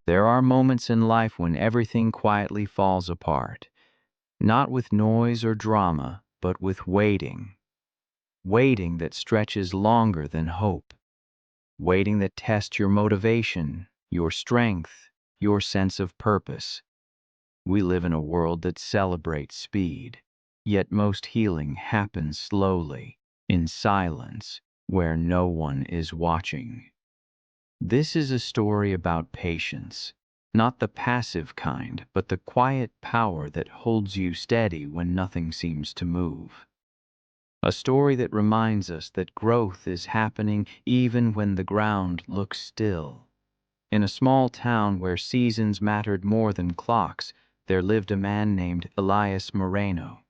There are moments in life when everything quietly falls apart, not with noise or drama, but with waiting. Waiting that stretches longer than hope. Waiting that tests your motivation, your strength, your sense of purpose. We live in a world that celebrates speed, yet most healing happens slowly, in silence, where no one is watching. This is a story about patience, not the passive kind, but the quiet power that holds you steady when nothing seems to move. A story that reminds us that growth is happening even when the ground looks still. In a small town where seasons mattered more than clocks, there lived a man named Elias Moreno.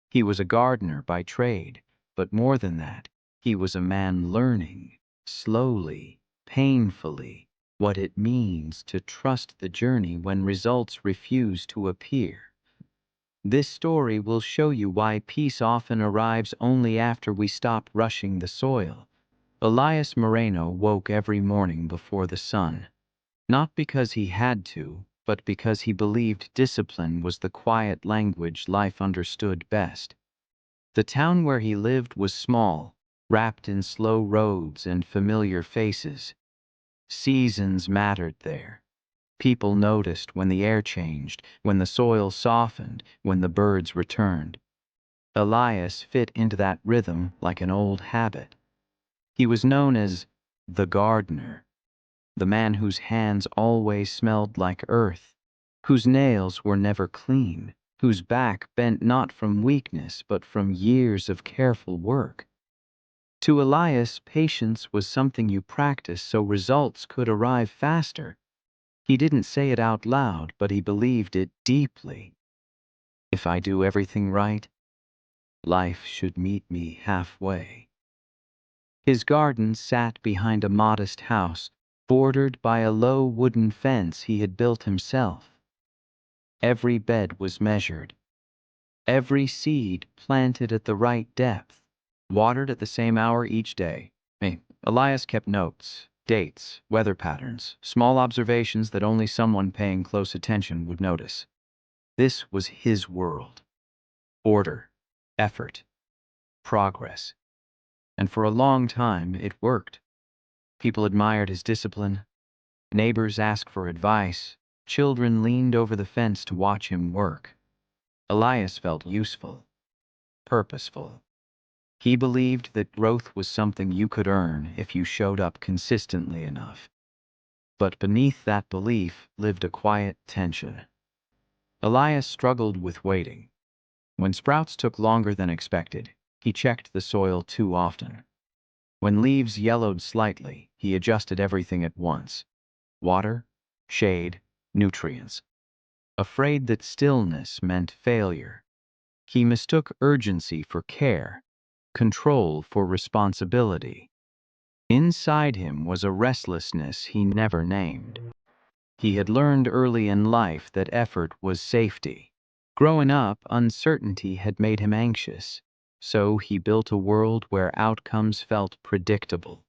He was a gardener by trade, but more than that, he was a man learning, slowly, painfully, what it means to trust the journey when results refuse to appear. This story will show you why peace often arrives only after we stop rushing the soil. Elias Moreno woke every morning before the sun, not because he had to, but because he believed discipline was the quiet language life understood best. The town where he lived was small, wrapped in slow roads and familiar faces. Seasons mattered there. People noticed when the air changed, when the soil softened, when the birds returned. Elias fit into that rhythm like an old habit. He was known as the gardener, the man whose hands always smelled like earth, whose nails were never clean, whose back bent not from weakness but from years of careful work. To Elias, patience was something you practiced so results could arrive faster. He didn't say it out loud, but he believed it deeply. If I do everything right, life should meet me halfway. His garden sat behind a modest house, bordered by a low wooden fence he had built himself. Every bed was measured, every seed planted at the right depth, watered at the same hour each day. Elias kept notes, dates, weather patterns, small observations that only someone paying close attention would notice. This was his world. Order, effort, progress. And for a long time, it worked. People admired his discipline. Neighbors asked for advice. Children leaned over the fence to watch him work. Elias felt useful, purposeful. He believed that growth was something you could earn if you showed up consistently enough. But beneath that belief lived a quiet tension. Elias struggled with waiting. When sprouts took longer than expected, he checked the soil too often. When leaves yellowed slightly, he adjusted everything at once: water, shade, nutrients. Afraid that stillness meant failure, he mistook urgency for care, control for responsibility. Inside him was a restlessness he never named. He had learned early in life that effort was safety. Growing up, uncertainty had made him anxious, so he built a world where outcomes felt predictable.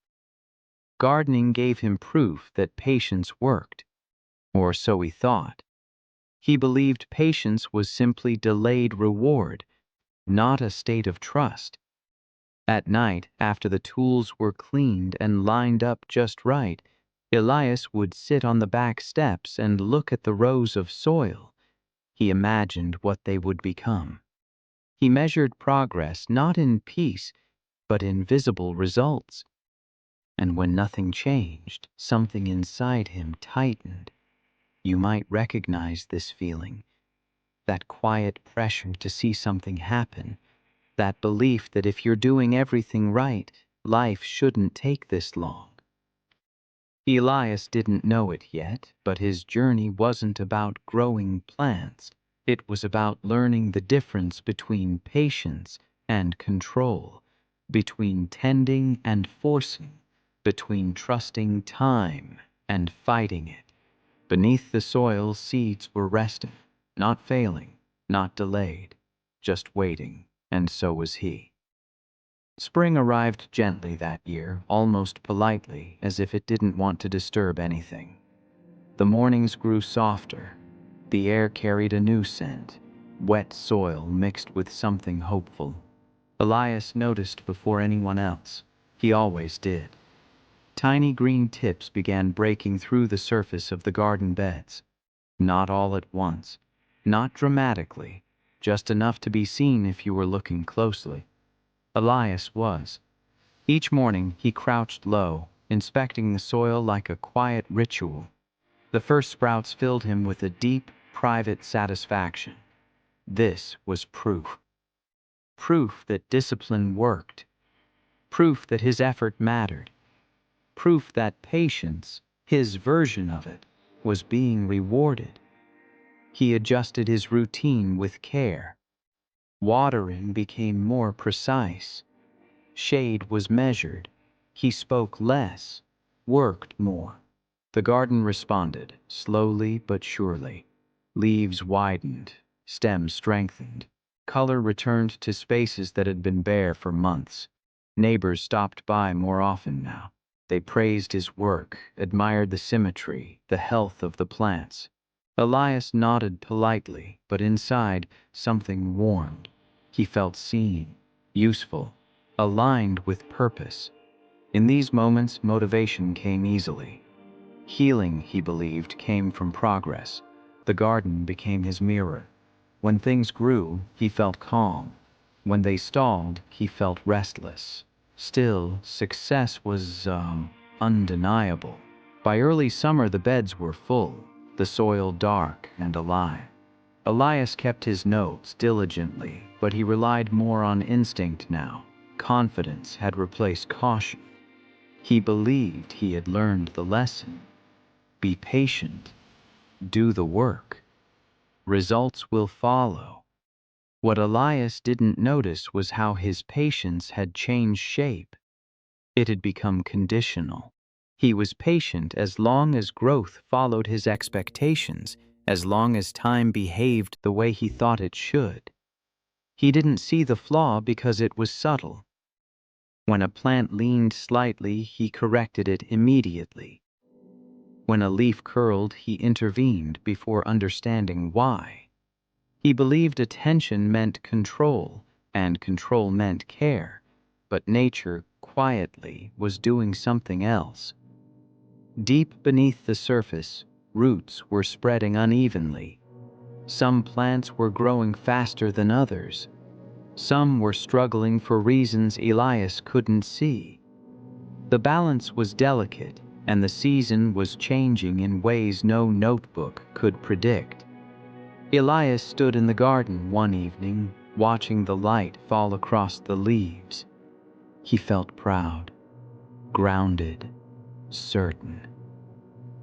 Gardening gave him proof that patience worked, or so he thought. He believed patience was simply delayed reward, not a state of trust. At night, after the tools were cleaned and lined up just right, Elias would sit on the back steps and look at the rows of soil. He imagined what they would become. He measured progress not in peace, but in visible results. And when nothing changed, something inside him tightened. You might recognize this feeling, that quiet pressure to see something happen, that belief that if you're doing everything right, life shouldn't take this long. Elias didn't know it yet, but his journey wasn't about growing plants. It was about learning the difference between patience and control, between tending and forcing, between trusting time and fighting it. Beneath the soil, seeds were resting, not failing, not delayed, just waiting, and so was he. Spring arrived gently that year, almost politely, as if it didn't want to disturb anything. The mornings grew softer. The air carried a new scent, wet soil mixed with something hopeful. Elias noticed before anyone else. He always did. Tiny green tips began breaking through the surface of the garden beds. Not all at once, not dramatically, just enough to be seen if you were looking closely. Elias was. Each morning he crouched low, inspecting the soil like a quiet ritual. The first sprouts filled him with a deep, private satisfaction. This was proof. Proof that discipline worked. Proof that his effort mattered. Proof that patience, his version of it, was being rewarded. He adjusted his routine with care. Watering became more precise. Shade was measured. He spoke less, worked more. The garden responded, slowly but surely. Leaves widened, stems strengthened. Color returned to spaces that had been bare for months. Neighbors stopped by more often now. They praised his work, admired the symmetry, the health of the plants. Elias nodded politely, but inside, something warmed. He felt seen, useful, aligned with purpose. In these moments, motivation came easily. Healing, he believed, came from progress. The garden became his mirror. When things grew, he felt calm. When they stalled, he felt restless. Still, success was, undeniable. By early summer, the beds were full, the soil dark and alive. Elias kept his notes diligently, but he relied more on instinct now. Confidence had replaced caution. He believed he had learned the lesson. Be patient. Do the work. Results will follow. What Elias didn't notice was how his patience had changed shape. It had become conditional. He was patient as long as growth followed his expectations, as long as time behaved the way he thought it should. He didn't see the flaw because it was subtle. When a plant leaned slightly, he corrected it immediately. When a leaf curled, he intervened before understanding why. He believed attention meant control, and control meant care, but nature, quietly, was doing something else. Deep beneath the surface, roots were spreading unevenly. Some plants were growing faster than others. Some were struggling for reasons Elias couldn't see. The balance was delicate, and the season was changing in ways no notebook could predict. Elias stood in the garden one evening, watching the light fall across the leaves. He felt proud, grounded, certain.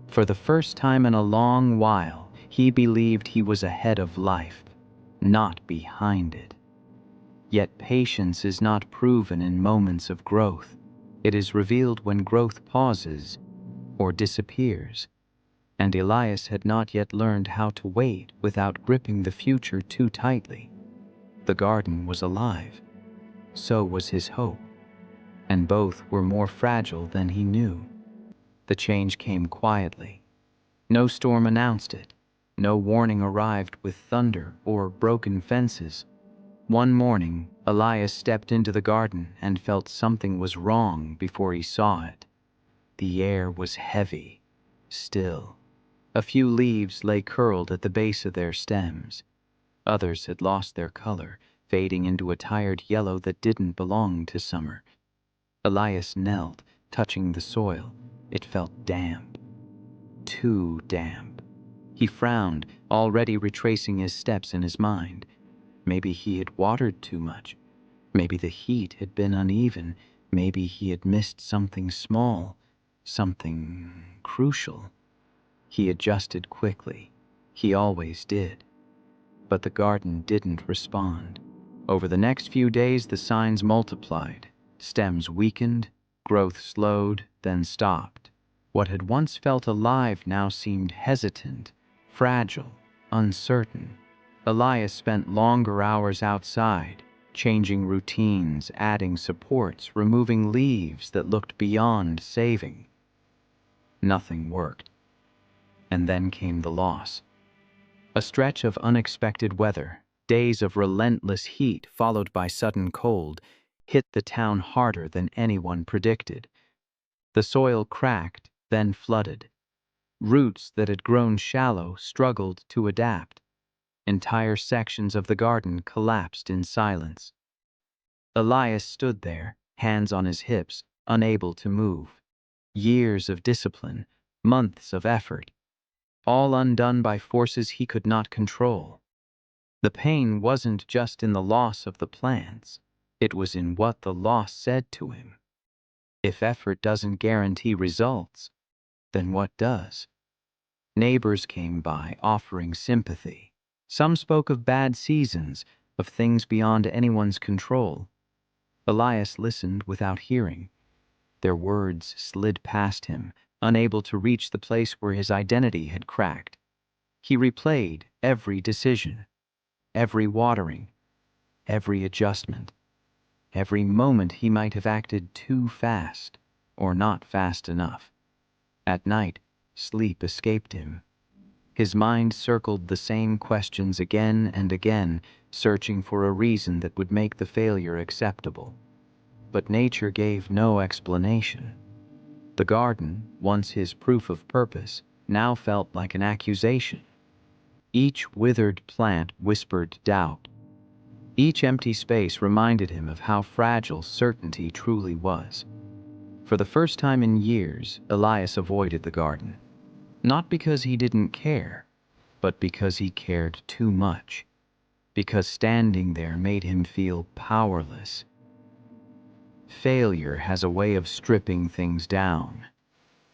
For the first time in a long while, he believed he was ahead of life, not behind it. Yet patience is not proven in moments of growth. It is revealed when growth pauses or disappears. And Elias had not yet learned how to wait without gripping the future too tightly. The garden was alive. So was his hope. And both were more fragile than he knew. The change came quietly. No storm announced it. No warning arrived with thunder or broken fences. One morning, Elias stepped into the garden and felt something was wrong before he saw it. The air was heavy, still. A few leaves lay curled at the base of their stems. Others had lost their color, fading into a tired yellow that didn't belong to summer. Elias knelt, touching the soil. It felt damp. Too damp. He frowned, already retracing his steps in his mind. Maybe he had watered too much. Maybe the heat had been uneven. Maybe he had missed something small, something crucial. He adjusted quickly. He always did. But the garden didn't respond. Over the next few days, the signs multiplied. Stems weakened, growth slowed, then stopped. What had once felt alive now seemed hesitant, fragile, uncertain. Elias spent longer hours outside, changing routines, adding supports, removing leaves that looked beyond saving. Nothing worked. And then came the loss. A stretch of unexpected weather, days of relentless heat followed by sudden cold, hit the town harder than anyone predicted. The soil cracked, then flooded. Roots that had grown shallow struggled to adapt. Entire sections of the garden collapsed in silence. Elias stood there, hands on his hips, unable to move. Years of discipline, months of effort, all undone by forces he could not control. The pain wasn't just in the loss of the plants, it was in what the loss said to him. If effort doesn't guarantee results, then what does? Neighbors came by, offering sympathy. Some spoke of bad seasons, of things beyond anyone's control. Elias listened without hearing. Their words slid past him, unable to reach the place where his identity had cracked. He replayed every decision, every watering, every adjustment, every moment he might have acted too fast or not fast enough. At night, sleep escaped him. His mind circled the same questions again and again, searching for a reason that would make the failure acceptable. But nature gave no explanation. The garden, once his proof of purpose, now felt like an accusation. Each withered plant whispered doubt. Each empty space reminded him of how fragile certainty truly was. For the first time in years, Elias avoided the garden. Not because he didn't care, but because he cared too much. Because standing there made him feel powerless. Failure has a way of stripping things down.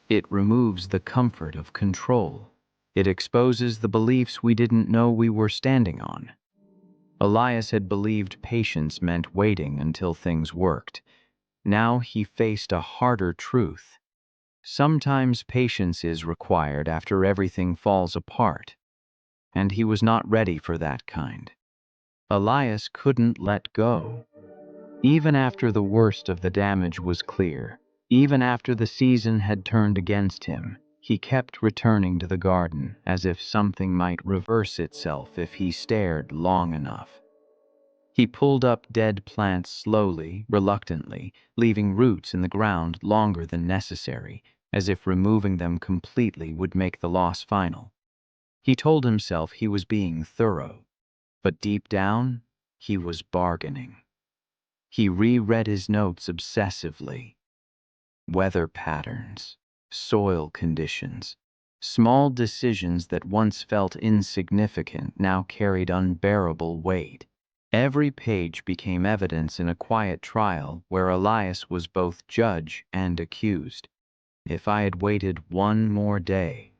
It removes the comfort of control. It exposes the beliefs we didn't know we were standing on. Elias had believed patience meant waiting until things worked. Now he faced a harder truth. Sometimes patience is required after everything falls apart, and he was not ready for that kind. Elias couldn't let go. Even after the worst of the damage was clear, even after the season had turned against him, he kept returning to the garden as if something might reverse itself if he stared long enough. He pulled up dead plants slowly, reluctantly, leaving roots in the ground longer than necessary, as if removing them completely would make the loss final. He told himself he was being thorough, but deep down, he was bargaining. He reread his notes obsessively. Weather patterns, soil conditions, small decisions that once felt insignificant now carried unbearable weight. Every page became evidence in a quiet trial where Elias was both judge and accused. If I had waited one more day,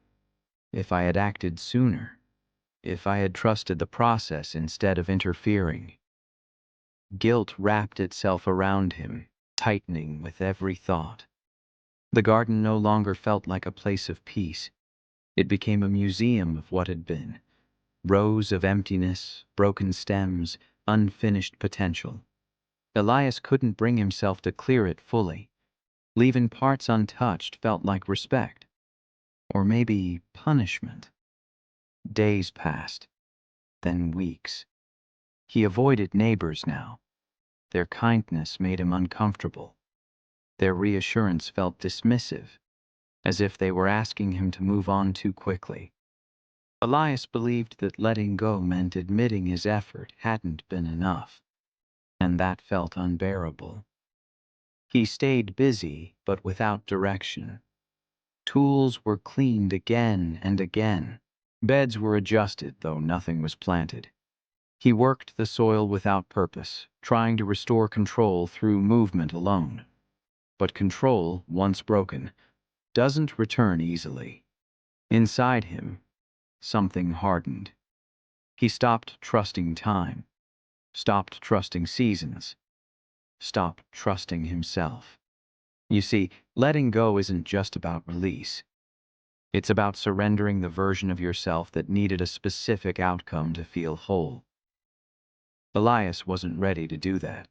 if I had acted sooner, if I had trusted the process instead of interfering. Guilt wrapped itself around him, tightening with every thought. The garden no longer felt like a place of peace. It became a museum of what had been. Rows of emptiness, broken stems, unfinished potential. Elias couldn't bring himself to clear it fully. Leaving parts untouched felt like respect. Or maybe punishment. Days passed, then weeks. He avoided neighbors now. Their kindness made him uncomfortable. Their reassurance felt dismissive, as if they were asking him to move on too quickly. Elias believed that letting go meant admitting his effort hadn't been enough, and that felt unbearable. He stayed busy, but without direction. Tools were cleaned again and again. Beds were adjusted, though nothing was planted. He worked the soil without purpose, trying to restore control through movement alone. But control, once broken, doesn't return easily. Inside him, something hardened. He stopped trusting time, stopped trusting seasons, stopped trusting himself. You see, letting go isn't just about release. It's about surrendering the version of yourself that needed a specific outcome to feel whole. Elias wasn't ready to do that.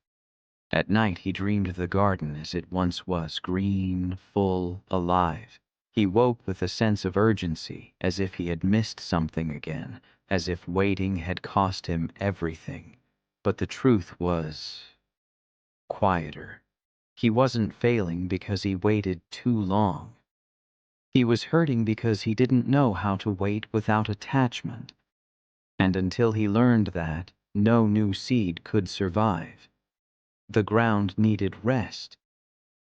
At night he dreamed of the garden as it once was, green, full, alive. He woke with a sense of urgency, as if he had missed something again, as if waiting had cost him everything. But the truth was quieter. He wasn't failing because he waited too long. He was hurting because he didn't know how to wait without attachment. And until he learned that, no new seed could survive. The ground needed rest.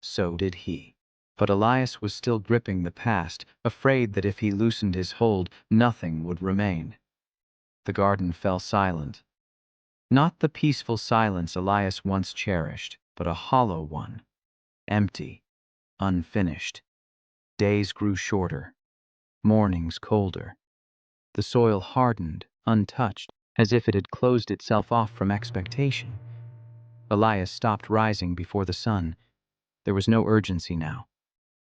So did he. But Elias was still gripping the past, afraid that if he loosened his hold, nothing would remain. The garden fell silent. Not the peaceful silence Elias once cherished, but a hollow one. Empty, unfinished. Days grew shorter, mornings colder. The soil hardened, untouched, as if it had closed itself off from expectation. Elias stopped rising before the sun. There was no urgency now,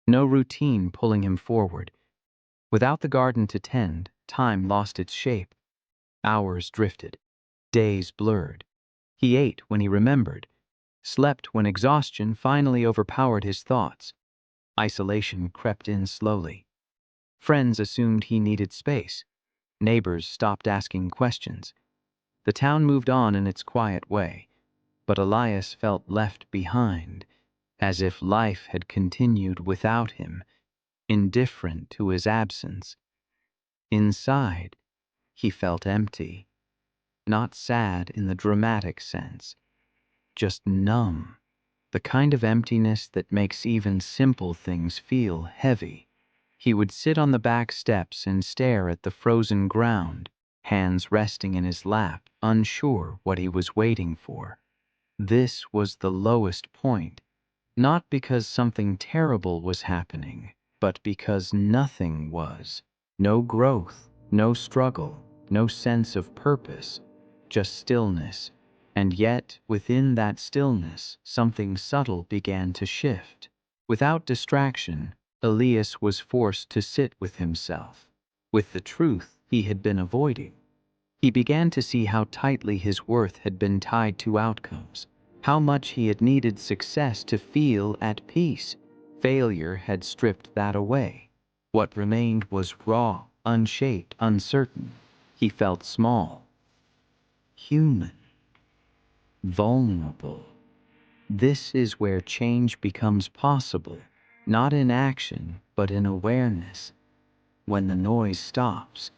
no routine pulling him forward. Without the garden to tend, time lost its shape. Hours drifted, days blurred. He ate when he remembered, slept when exhaustion finally overpowered his thoughts. Isolation crept in slowly. Friends assumed he needed space. Neighbors stopped asking questions. The town moved on in its quiet way, but Elias felt left behind, as if life had continued without him, indifferent to his absence. Inside, he felt empty, not sad in the dramatic sense, just numb, the kind of emptiness that makes even simple things feel heavy. He would sit on the back steps and stare at the frozen ground, hands resting in his lap, unsure what he was waiting for. This was the lowest point, not because something terrible was happening, but because nothing was. No growth, no struggle, no sense of purpose, just stillness. And yet, within that stillness, something subtle began to shift. Without distraction, Elias was forced to sit with himself, with the truth he had been avoiding. He began to see how tightly his worth had been tied to outcomes, how much he had needed success to feel at peace. Failure had stripped that away. What remained was raw, unshaped, uncertain. He felt small, human, vulnerable. This is where change becomes possible, not in action, but in awareness. When the noise stops,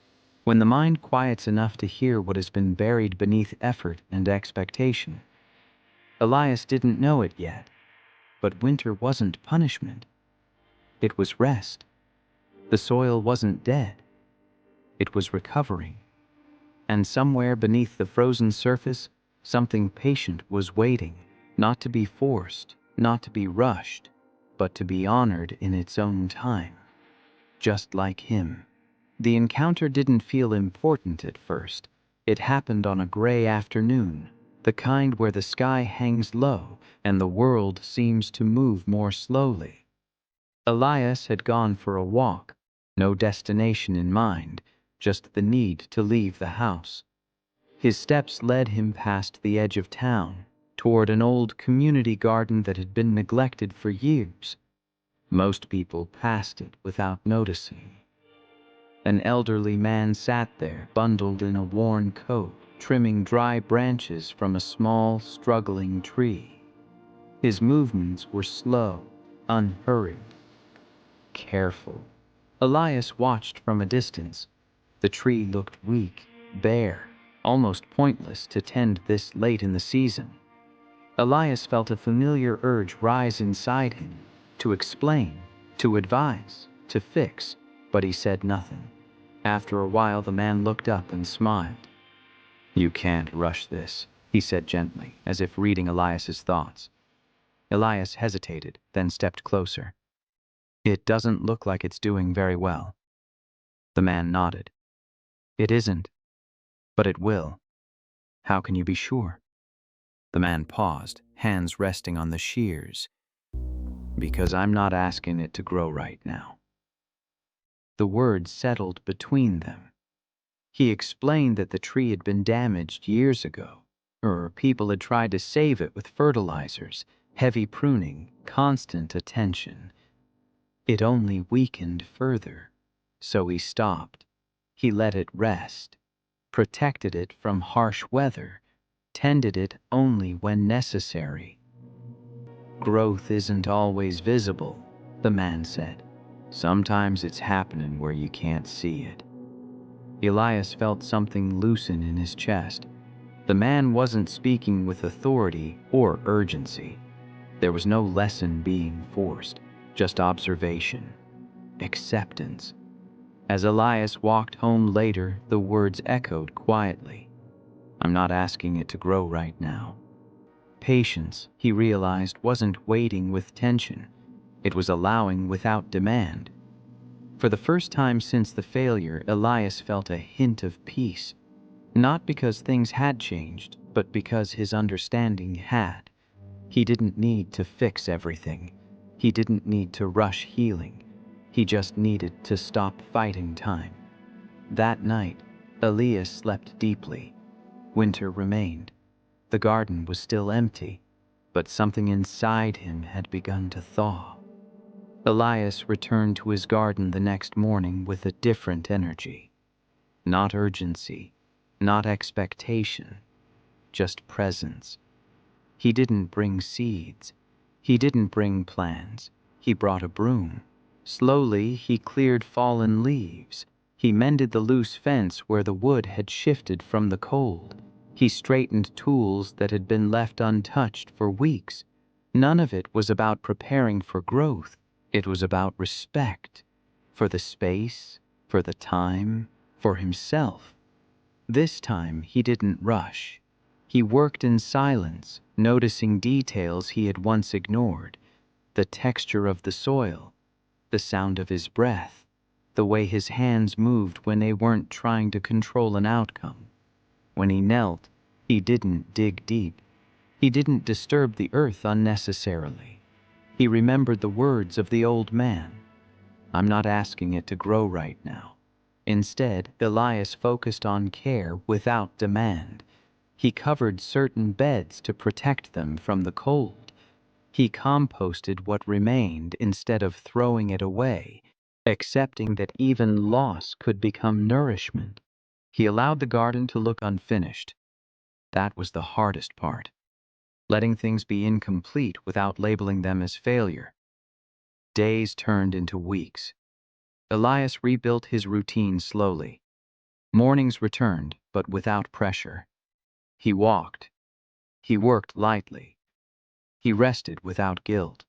when the mind quiets enough to hear what has been buried beneath effort and expectation. Elias didn't know it yet, but winter wasn't punishment. It was rest. The soil wasn't dead. It was recovering. And somewhere beneath the frozen surface, something patient was waiting, not to be forced, not to be rushed, but to be honored in its own time. Just like him. The encounter didn't feel important at first. It happened on a gray afternoon, the kind where the sky hangs low and the world seems to move more slowly. Elias had gone for a walk, no destination in mind, just the need to leave the house. His steps led him past the edge of town, toward an old community garden that had been neglected for years. Most people passed it without noticing. An elderly man sat there, bundled in a worn coat, trimming dry branches from a small, struggling tree. His movements were slow, unhurried, careful. Elias watched from a distance. The tree looked weak, bare, almost pointless to tend this late in the season. Elias felt a familiar urge rise inside him, to explain, to advise, to fix, but he said nothing. After a while, the man looked up and smiled. "You can't rush this," he said gently, as if reading Elias's thoughts. Elias hesitated, then stepped closer. "It doesn't look like it's doing very well." The man nodded. "It isn't, but it will. How can you be sure?" The man paused, hands resting on the shears. "Because I'm not asking it to grow right now." The words settled between them. He explained that the tree had been damaged years ago, or people had tried to save it with fertilizers, heavy pruning, constant attention. It only weakened further. So he stopped. He let it rest, protected it from harsh weather, tended it only when necessary. Growth isn't always visible, the man said. Sometimes it's happening where you can't see it. Elias felt something loosen in his chest. The man wasn't speaking with authority or urgency. There was no lesson being forced, just observation, acceptance. As Elias walked home later, the words echoed quietly. I'm not asking it to grow right now. Patience, he realized, wasn't waiting with tension. It was allowing without demand. For the first time since the failure, Elias felt a hint of peace. Not because things had changed, but because his understanding had. He didn't need to fix everything. He didn't need to rush healing. He just needed to stop fighting time. That night, Elias slept deeply. Winter remained. The garden was still empty, but something inside him had begun to thaw. Elias returned to his garden the next morning with a different energy. Not urgency, not expectation, just presence. He didn't bring seeds. He didn't bring plans. He brought a broom. Slowly, he cleared fallen leaves. He mended the loose fence where the wood had shifted from the cold. He straightened tools that had been left untouched for weeks. None of it was about preparing for growth. It was about respect. For the space, for the time, for himself. This time he didn't rush. He worked in silence, noticing details he had once ignored. The texture of the soil, the sound of his breath, the way his hands moved when they weren't trying to control an outcome. When he knelt, he didn't dig deep. He didn't disturb the earth unnecessarily. He remembered the words of the old man. I'm not asking it to grow right now. Instead, Elias focused on care without demand. He covered certain beds to protect them from the cold. He composted what remained instead of throwing it away, accepting that even loss could become nourishment. He allowed the garden to look unfinished. That was the hardest part, letting things be incomplete without labeling them as failure. Days turned into weeks. Elias rebuilt his routine slowly. Mornings returned, but without pressure. He walked. He worked lightly. He rested without guilt.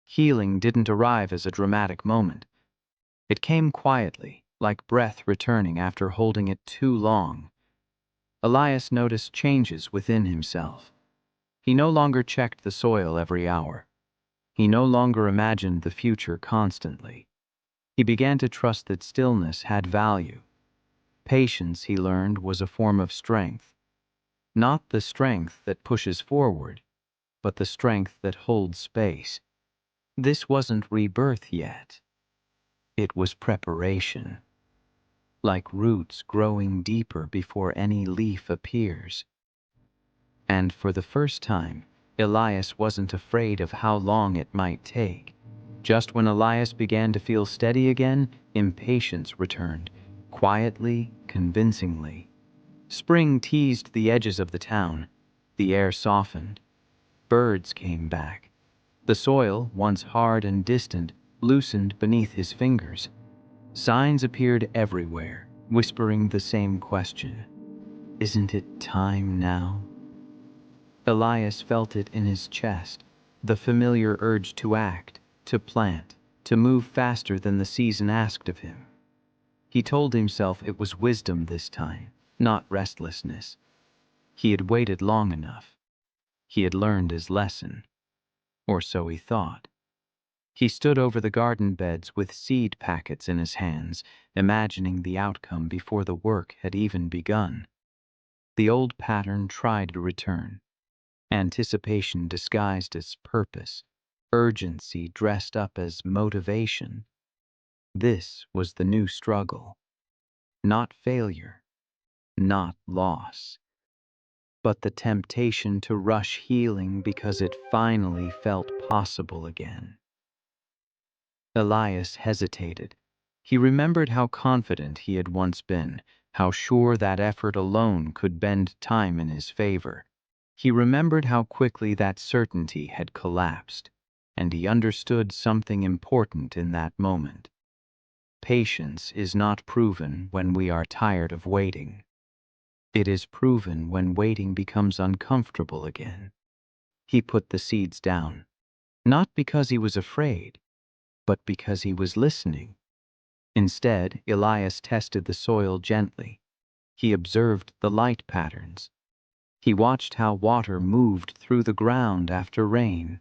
Healing didn't arrive as a dramatic moment. It came quietly, like breath returning after holding it too long. Elias noticed changes within himself. He no longer checked the soil every hour. He no longer imagined the future constantly. He began to trust that stillness had value. Patience, he learned, was a form of strength. Not the strength that pushes forward, but the strength that holds space. This wasn't rebirth yet. It was preparation, like roots growing deeper before any leaf appears. And for the first time, Elias wasn't afraid of how long it might take. Just when Elias began to feel steady again, impatience returned, quietly, convincingly. Spring teased the edges of the town. The air softened. Birds came back. The soil, once hard and distant, loosened beneath his fingers. Signs appeared everywhere, whispering the same question. Isn't it time now? Elias felt it in his chest, the familiar urge to act, to plant, to move faster than the season asked of him. He told himself it was wisdom this time, not restlessness. He had waited long enough. He had learned his lesson. Or so he thought. He stood over the garden beds with seed packets in his hands, imagining the outcome before the work had even begun. The old pattern tried to return. Anticipation disguised as purpose. Urgency dressed up as motivation. This was the new struggle. Not failure. Not loss. But the temptation to rush healing because it finally felt possible again. Elias hesitated. He remembered how confident he had once been, how sure that effort alone could bend time in his favor. He remembered how quickly that certainty had collapsed, and he understood something important in that moment. Patience is not proven when we are tired of waiting. It is proven when waiting becomes uncomfortable again. He put the seeds down, not because he was afraid, but because he was listening. Instead, Elias tested the soil gently. He observed the light patterns. He watched how water moved through the ground after rain.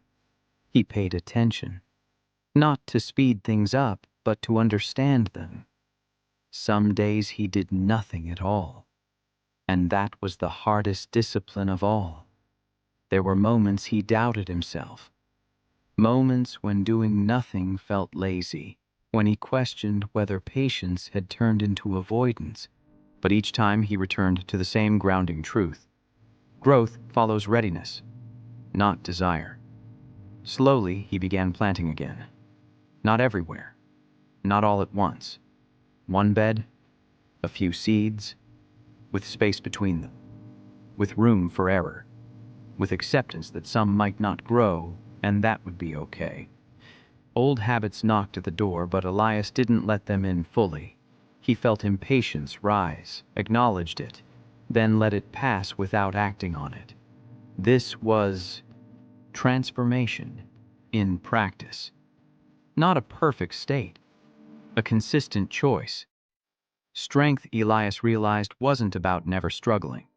He paid attention, not to speed things up, but to understand them. Some days he did nothing at all, and that was the hardest discipline of all. There were moments he doubted himself, moments when doing nothing felt lazy, when he questioned whether patience had turned into avoidance. But each time he returned to the same grounding truth. Growth follows readiness, not desire. Slowly, he began planting again. Not everywhere, not all at once. One bed, a few seeds, with space between them, with room for error, with acceptance that some might not grow, and that would be okay. Old habits knocked at the door, but Elias didn't let them in fully. He felt impatience rise, acknowledged it, then let it pass without acting on it. This was transformation in practice. Not a perfect state, a consistent choice. Strength, Elias realized, wasn't about never struggling.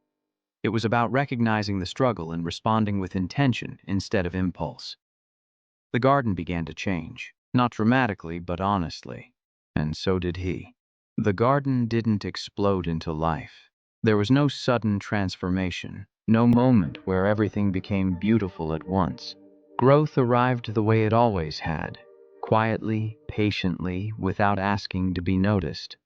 It was about recognizing the struggle and responding with intention instead of impulse. The garden began to change, not dramatically, but honestly. And so did he. The garden didn't explode into life. There was no sudden transformation, no moment where everything became beautiful at once. Growth arrived the way it always had, quietly, patiently, without asking to be noticed.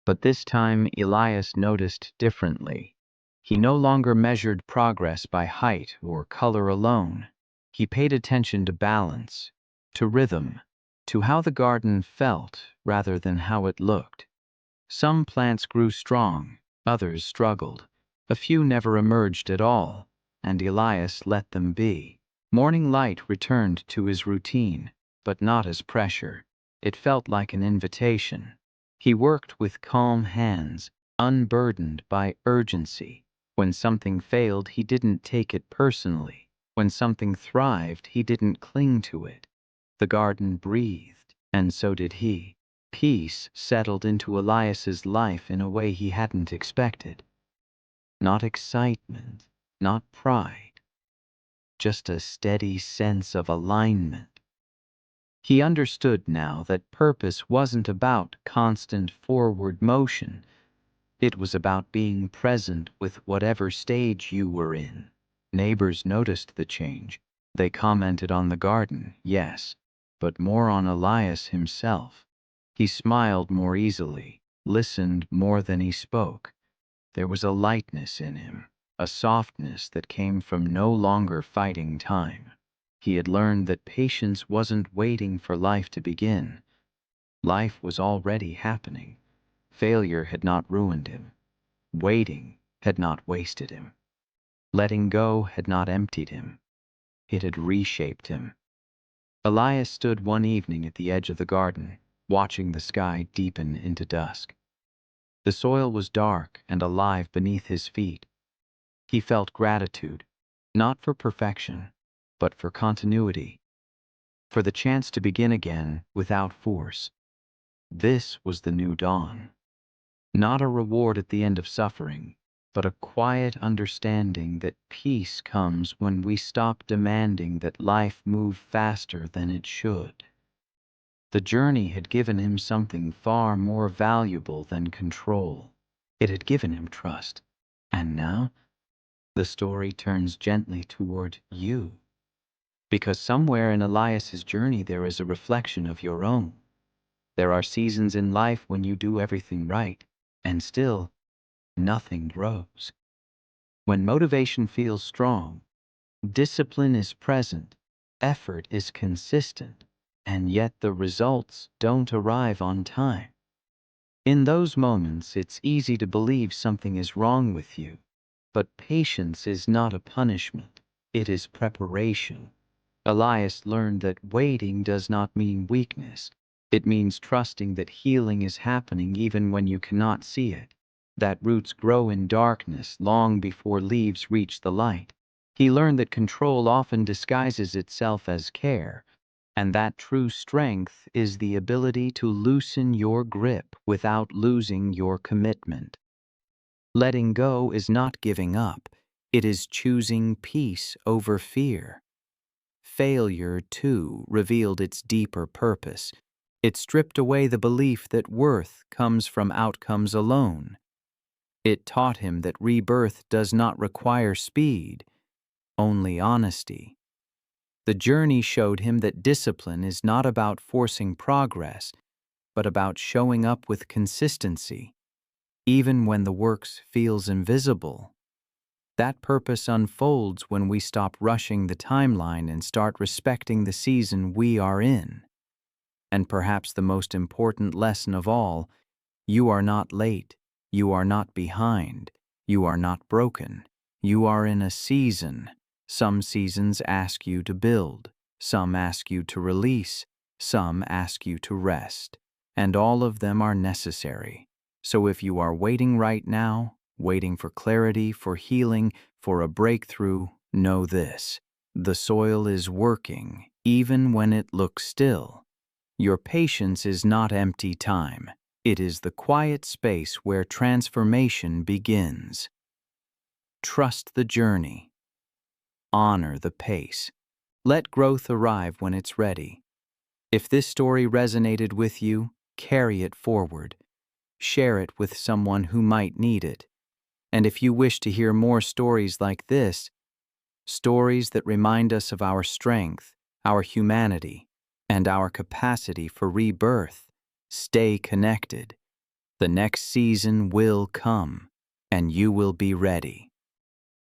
But this time Elias noticed differently. He no longer measured progress by height or color alone. He paid attention to balance, to rhythm, to how the garden felt rather than how it looked. Some plants grew strong, others struggled. A few never emerged at all, and Elias let them be. Morning light returned to his routine, but not as pressure. It felt like an invitation. He worked with calm hands, unburdened by urgency. When something failed, he didn't take it personally. When something thrived, he didn't cling to it. The garden breathed, and so did he. Peace settled into Elias's life in a way he hadn't expected. Not excitement, not pride, just a steady sense of alignment. He understood now that purpose wasn't about constant forward motion. It was about being present with whatever stage you were in. Neighbors noticed the change. They commented on the garden, yes, but more on Elias himself. He smiled more easily, listened more than he spoke. There was a lightness in him, a softness that came from no longer fighting time. He had learned that patience wasn't waiting for life to begin. Life was already happening. Failure had not ruined him. Waiting had not wasted him. Letting go had not emptied him. It had reshaped him. Elias stood one evening at the edge of the garden, watching the sky deepen into dusk. The soil was dark and alive beneath his feet. He felt gratitude, not for perfection, but for continuity, for the chance to begin again without force. This was the new dawn. Not a reward at the end of suffering, but a quiet understanding that peace comes when we stop demanding that life move faster than it should. The journey had given him something far more valuable than control. It had given him trust. And now, the story turns gently toward you. Because somewhere in Elias's journey there is a reflection of your own. There are seasons in life when you do everything right, and still, nothing grows. When motivation feels strong, discipline is present, effort is consistent, and yet the results don't arrive on time. In those moments, it's easy to believe something is wrong with you. But patience is not a punishment, it is preparation. Elias learned that waiting does not mean weakness. It means trusting that healing is happening even when you cannot see it, that roots grow in darkness long before leaves reach the light. He learned that control often disguises itself as care, and that true strength is the ability to loosen your grip without losing your commitment. Letting go is not giving up, it is choosing peace over fear. Failure, too, revealed its deeper purpose. It stripped away the belief that worth comes from outcomes alone. It taught him that rebirth does not require speed, only honesty. The journey showed him that discipline is not about forcing progress, but about showing up with consistency, even when the work feels invisible. That purpose unfolds when we stop rushing the timeline and start respecting the season we are in. And perhaps the most important lesson of all, you are not late, you are not behind, you are not broken. You are in a season. Some seasons ask you to build, some ask you to release, some ask you to rest, and all of them are necessary. So if you are waiting right now, waiting for clarity, for healing, for a breakthrough, know this: the soil is working, even when it looks still. Your patience is not empty time. It is the quiet space where transformation begins. Trust the journey. Honor the pace. Let growth arrive when it's ready. If this story resonated with you, carry it forward. Share it with someone who might need it. And if you wish to hear more stories like this, stories that remind us of our strength, our humanity, and our capacity for rebirth, stay connected. The next season will come, and you will be ready.